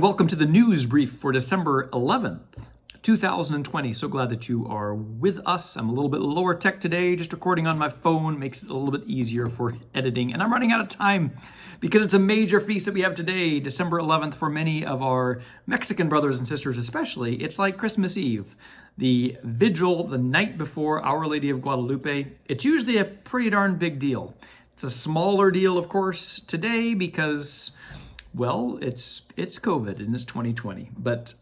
welcome to the news brief for December 11th, 2020. So glad that you are with us. I'm a little bit lower tech today, just recording on my phone makes it a little bit easier for editing. And I'm running out of time because it's a major feast that we have today, December 11th, for many of our Mexican brothers and sisters especially. It's like Christmas Eve, the vigil the night before Our Lady of Guadalupe. It's usually a pretty darn big deal. It's a smaller deal, of course, today because, well, it's COVID and it's 2020. But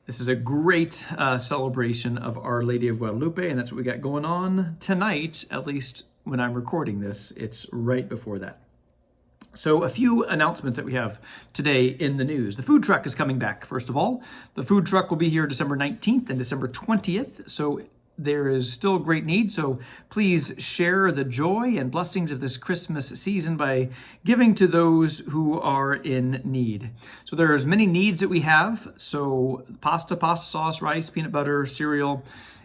this is a great celebration of Our Lady of Guadalupe, and that's what we got going on tonight, at least when I'm recording this. It's right before that. So a few announcements that we have today in the news. The food truck is coming back, first of all. The food truck will be here December 19th and December 20th. So there is still great need, so please share the joy and blessings of this Christmas season by giving to those who are in need. So there's many needs that we have. So pasta sauce, rice, peanut butter, cereal,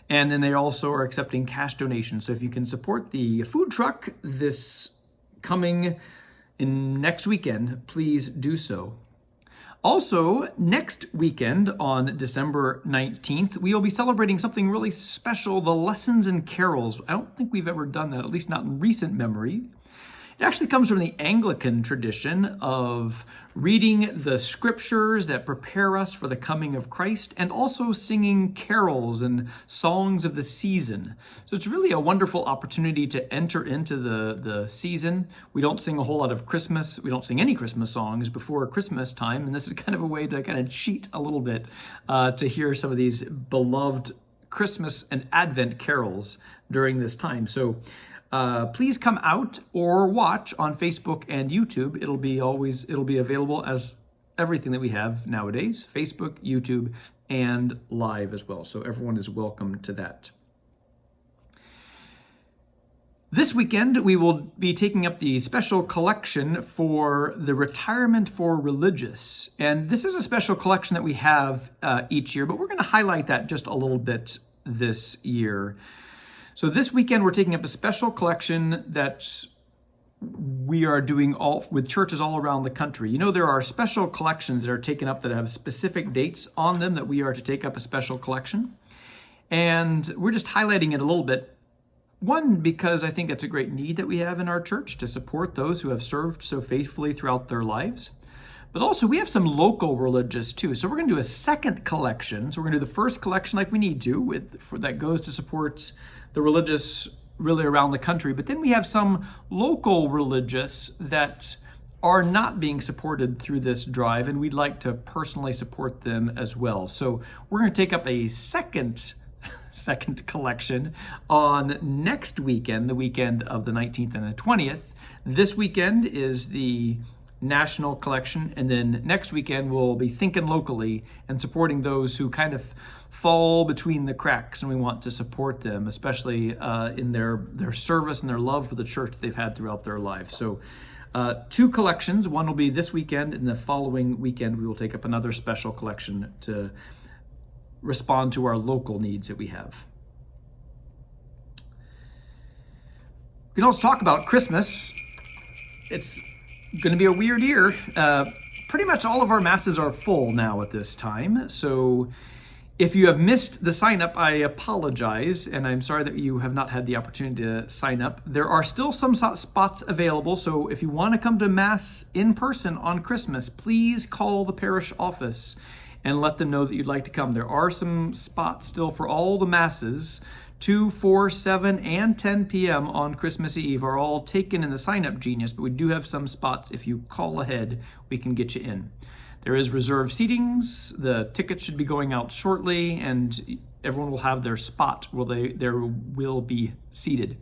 and then they also are accepting cash donations. So if you can support the food truck this coming in next weekend, please do so. Also, next weekend on December 19th, we will be celebrating something really special, the Lessons and Carols. I don't think we've ever done that, at least not in recent memory. It actually comes from the Anglican tradition of reading the scriptures that prepare us for the coming of Christ and also singing carols and songs of the season. So it's really a wonderful opportunity to enter into the season. We don't sing a whole lot of Christmas. We don't sing any Christmas songs before Christmas time. And this is kind of a way to kind of cheat a little bit to hear some of these beloved Christmas and Advent carols during this time. So please come out or watch on Facebook and YouTube. It'll be available as everything that we have nowadays, Facebook, YouTube, and live as well. So everyone is welcome to that. This weekend, we will be taking up the special collection for the Retirement for Religious. And this is a special collection that we have each year, but we're going to highlight that just a little bit this year. So this weekend, we're taking up a special collection that we are doing all with churches all around the country. You know, there are special collections that are taken up that have specific dates on them that we are to take up a special collection. And we're just highlighting it a little bit. One, because I think it's a great need that we have in our church to support those who have served so faithfully throughout their lives. But also, we have some local religious too. So we're going to do a second collection. So we're going to do the first collection like we need to, that goes to support the religious really around the country. But then we have some local religious that are not being supported through this drive, and we'd like to personally support them as well. So we're going to take up a second collection on next weekend, the weekend of the 19th and the 20th. This weekend is the national collection, and then next weekend we'll be thinking locally and supporting those who kind of fall between the cracks, and we want to support them, especially in their service and their love for the church that they've had throughout their lives. So two collections. One will be this weekend, and the following weekend we will take up another special collection to respond to our local needs that we have. We can also talk about Christmas. It's going to be a weird year. Pretty much all of our masses are full now at this time. So if you have missed the sign up, I apologize, and I'm sorry that you have not had the opportunity to sign up. There are still some spots available. So if you want to come to Mass in person on Christmas, please call the parish office and let them know that you'd like to come. There are some spots still for all the Masses. 2, 4, 7, and 10 p.m. on Christmas Eve are all taken in the sign-up Genius, but we do have some spots. If you call ahead, we can get you in. There is reserved seatings. The tickets should be going out shortly, and everyone will have their spot where there will be seated.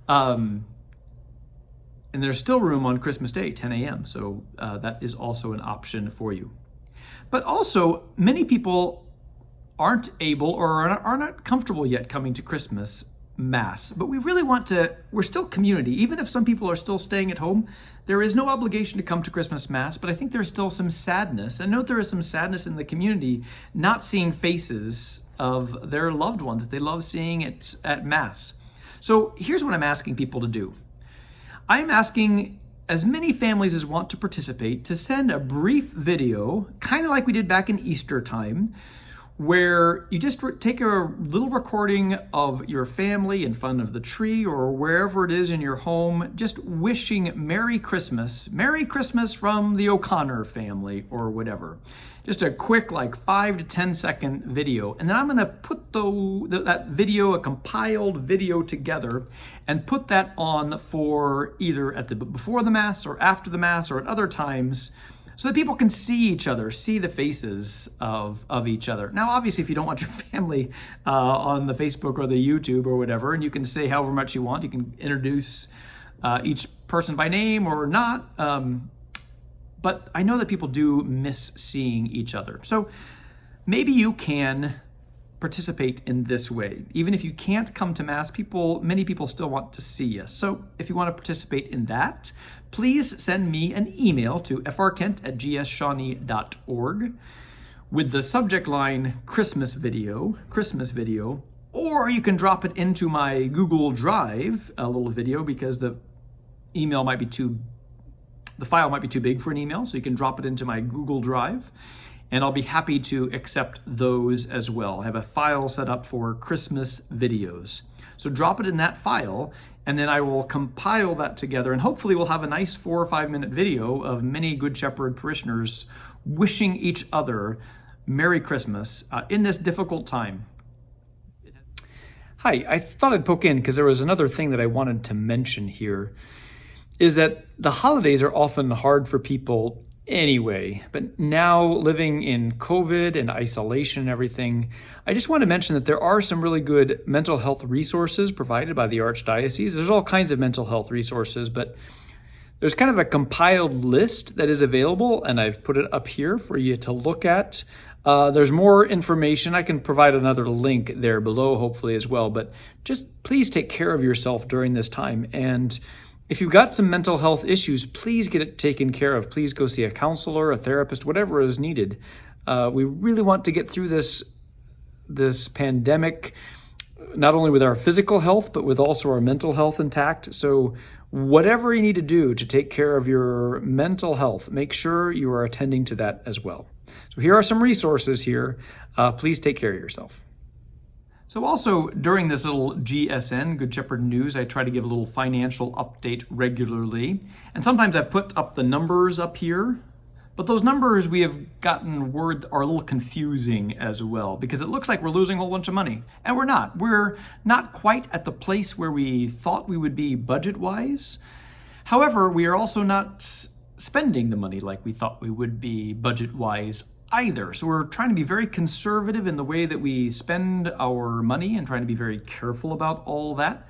And there's still room on Christmas Day, 10 a.m., so that is also an option for you. But also, many people aren't able or are not comfortable yet coming to Christmas Mass. But we really we're still community. Even if some people are still staying at home, there is no obligation to come to Christmas Mass, but I think there's still some sadness. I know there is some sadness in the community not seeing faces of their loved ones that they love seeing at Mass. So here's what I'm asking people to do. I'm asking as many families as want to participate to send a brief video, kind of like we did back in Easter time, where you just take a little recording of your family in front of the tree or wherever it is in your home, just wishing Merry Christmas from the O'Connor family or whatever. Just a quick 5 to 10 second video. And then I'm gonna put that video, a compiled video together, and put that on for either before the Mass or after the Mass or at other times, so that people can see each other, see the faces of each other. Now, obviously, if you don't want your family on the Facebook or the YouTube or whatever, and you can say however much you want, you can introduce each person by name or not. But I know that people do miss seeing each other. So maybe you can participate in this way. Even if you can't come to Mass, many people still want to see you. So if you want to participate in that, please send me an email to frkent@gsshawnee.org with the subject line Christmas video, or you can drop it into my Google Drive, a little video, because the file might be too big for an email, so you can drop it into my Google Drive, and I'll be happy to accept those as well. I have a file set up for Christmas videos. So drop it in that file, and then I will compile that together, and hopefully we'll have a nice 4 or 5 minute video of many Good Shepherd parishioners wishing each other Merry Christmas in this difficult time. Hi, I thought I'd poke in because there was another thing that I wanted to mention here, is that the holidays are often hard for people anyway, but now living in COVID and isolation and everything, I just want to mention that there are some really good mental health resources provided by the Archdiocese. There's all kinds of mental health resources, but there's kind of a compiled list that is available, and I've put it up here for you to look at. There's more information. I can provide another link there below, hopefully, as well, but just please take care of yourself during this time. And if you've got some mental health issues, please get it taken care of. Please go see a counselor, a therapist, whatever is needed. We really want to get through this pandemic, not only with our physical health, but with also our mental health intact. So whatever you need to do to take care of your mental health, make sure you are attending to that as well. So here are some resources here. Please take care of yourself. So also during this little GSN, Good Shepherd News, I try to give a little financial update regularly. And sometimes I've put up the numbers up here, but those numbers we have gotten word are a little confusing as well, because it looks like we're losing a whole bunch of money, and we're not. We're not quite at the place where we thought we would be budget-wise. However, we are also not spending the money like we thought we would be budget-wise either. So we're trying to be very conservative in the way that we spend our money and trying to be very careful about all that.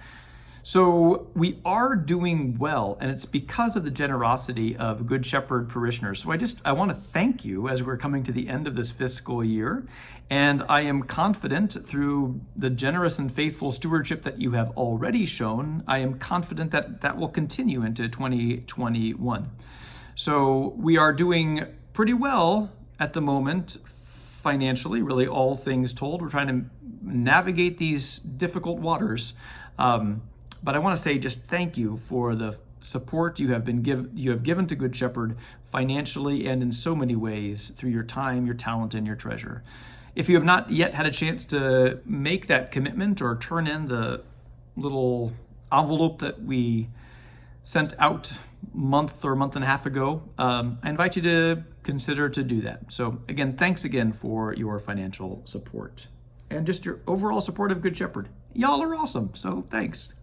So we are doing well, and it's because of the generosity of Good Shepherd parishioners. So I want to thank you as we're coming to the end of this fiscal year, and I am confident through the generous and faithful stewardship that you have already shown, I am confident that that will continue into 2021. So we are doing pretty well at the moment financially, really, all things told. We're trying to navigate these difficult waters. But I want to say just thank you for the support you have given to Good Shepherd financially and in so many ways through your time, your talent, and your treasure. If you have not yet had a chance to make that commitment or turn in the little envelope that we sent out month and a half ago, I invite you to consider to do that. So again, thanks again for your financial support and just your overall support of Good Shepherd. Y'all are awesome, so thanks.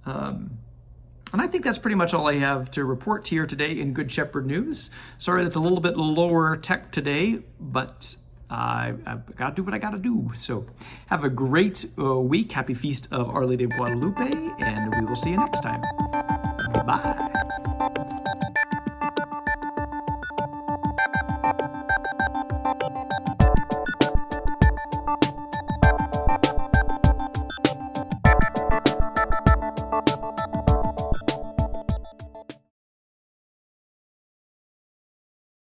And I think that's pretty much all I have to report here today in Good Shepherd News. Sorry that's a little bit lower tech today, but I've got to do what I got to do. So have a great week. Happy Feast of Our Lady of Guadalupe, and we will see you next time. Bye.